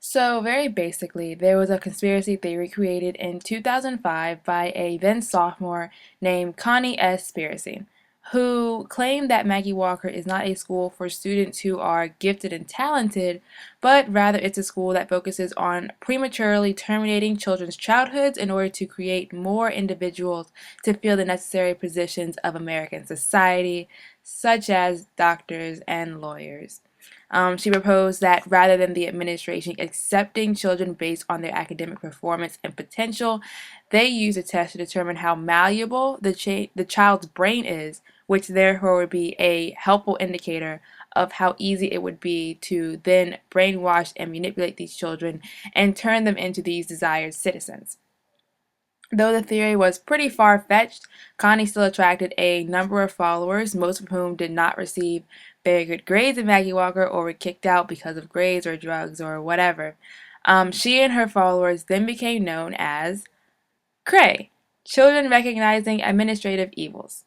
So, very basically, there was a conspiracy theory created in 2005 by a then sophomore named Connie S. Spiracy, who claimed that Maggie Walker is not a school for students who are gifted and talented, but rather it's a school that focuses on prematurely terminating children's childhoods in order to create more individuals to fill the necessary positions of American society, such as doctors and lawyers. She proposed that rather than the administration accepting children based on their academic performance and potential, they use a test to determine how malleable the child's brain is, which therefore would be a helpful indicator of how easy it would be to then brainwash and manipulate these children and turn them into these desired citizens. Though the theory was pretty far-fetched, Connie still attracted a number of followers, most of whom did not receive very good grades in Maggie Walker or were kicked out because of grades or drugs or whatever. She and her followers then became known as CRAE, Children Recognizing Administrative Evils.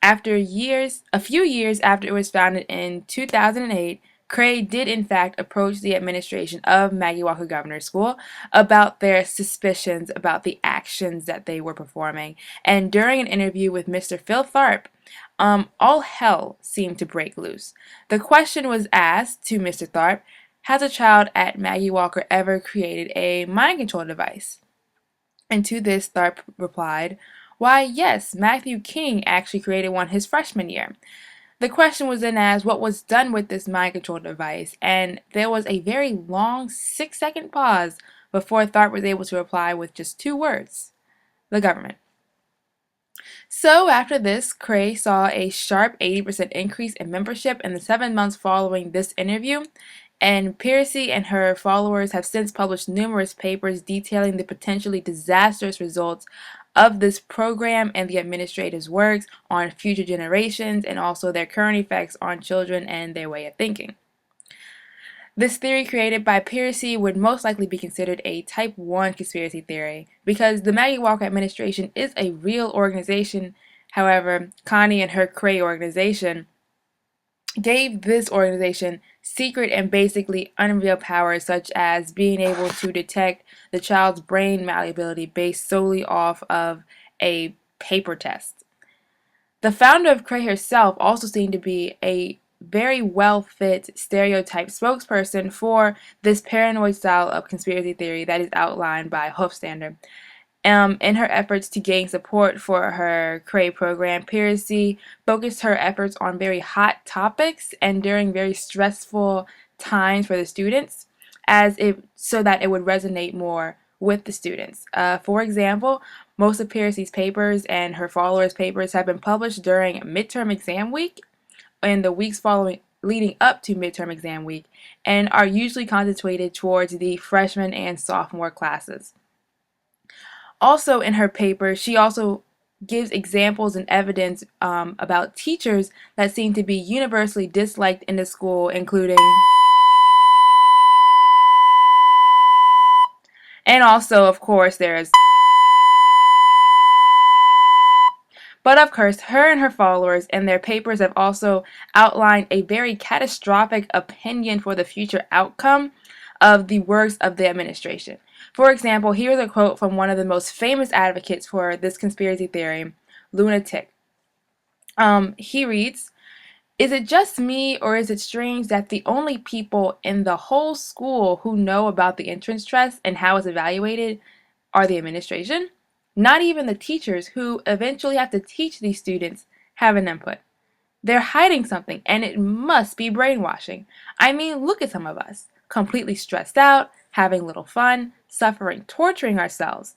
A few years after it was founded in 2008, CRAE did in fact approach the administration of Maggie Walker Governor School about their suspicions about the actions that they were performing. And during an interview with Mr. Phil Tharp, all hell seemed to break loose. The question was asked to Mr. Tharp, has a child at Maggie Walker ever created a mind control device? And to this, Tharp replied, why, yes, Matthew King actually created one his freshman year. The question was then asked what was done with this mind control device, and there was a very long 6-second pause before Tharp was able to reply with just 2 words: the government. So after this, CRAE saw a sharp 80% increase in membership in the 7 months following this interview, and Piercy and her followers have since published numerous papers detailing the potentially disastrous results of this program and the administrators' works on future generations and also their current effects on children and their way of thinking. This theory created by Piercy would most likely be considered a type 1 conspiracy theory because the Maggie Walker administration is a real organization. However, Connie and her CRAE organization gave this organization secret and basically unreal powers such as being able to detect the child's brain malleability based solely off of a paper test. The founder of CRAE herself also seemed to be a very well fit stereotype spokesperson for this paranoid style of conspiracy theory that is outlined by Hofstadter. In her efforts to gain support for her CRAE program, Piercy focused her efforts on very hot topics and during very stressful times for the students, so that it would resonate more with the students. For example, most of Piercy's papers and her followers' papers have been published during midterm exam week in the weeks following leading up to midterm exam week and are usually concentrated towards the freshman and sophomore classes. Also in her paper, she also gives examples and evidence about teachers that seem to be universally disliked in the school, including, and also, of course, there's, but of course, her and her followers and their papers have also outlined a very catastrophic opinion for the future outcome of the works of the administration. For example, here's a quote from one of the most famous advocates for this conspiracy theory, Lunatic. He reads, is it just me or is it strange that the only people in the whole school who know about the entrance test and how it's evaluated are the administration? Not even the teachers who eventually have to teach these students have an input. They're hiding something, and it must be brainwashing. I mean, look at some of us, completely stressed out, having little fun, suffering, torturing ourselves.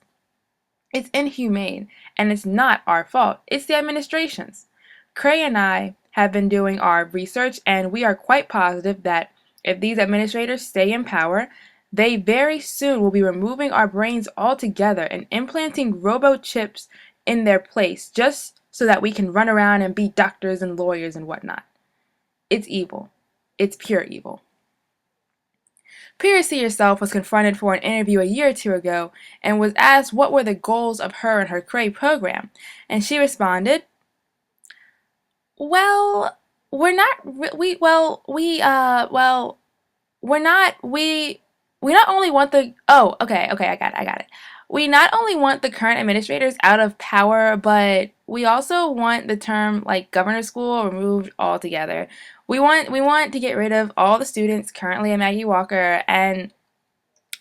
It's inhumane, and it's not our fault. It's the administration's. CRAE and I have been doing our research, and we are quite positive that if these administrators stay in power, they very soon will be removing our brains altogether and implanting robo chips in their place just so that we can run around and be doctors and lawyers and whatnot. It's evil. It's pure evil. Piercy herself was confronted for an interview a year or two ago and was asked what were the goals of her and her CRAE program, and she responded, "Well, we're not we well we well we're not we not only want the oh okay, I got it. We not only want the current administrators out of power, but we also want the term like governor school removed altogether. We want to get rid of all the students currently at Maggie Walker, and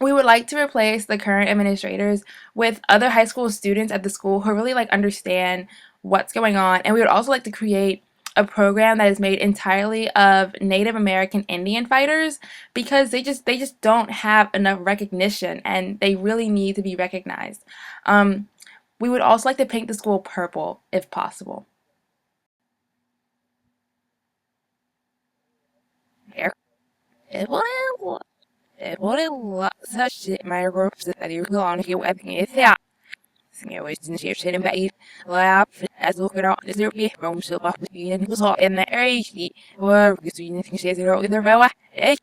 we would like to replace the current administrators with other high school students at the school who really like understand what's going on. And we would also like to create a program that is made entirely of Native American Indian fighters because they just don't have enough recognition and they really need to be recognized. Um, we would also like to paint the school purple if possible. Senhores بعيد ويعرف أذكر ذربي ومسلوب بين وصائم أريشي ورقصين شيء إذا روح إيش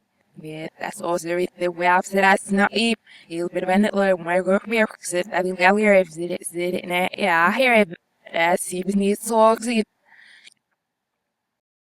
that's all there is the way I've said that's not even you'll be when it like my girl here because I think I hear it zit it na yeah I hear it as he needs songs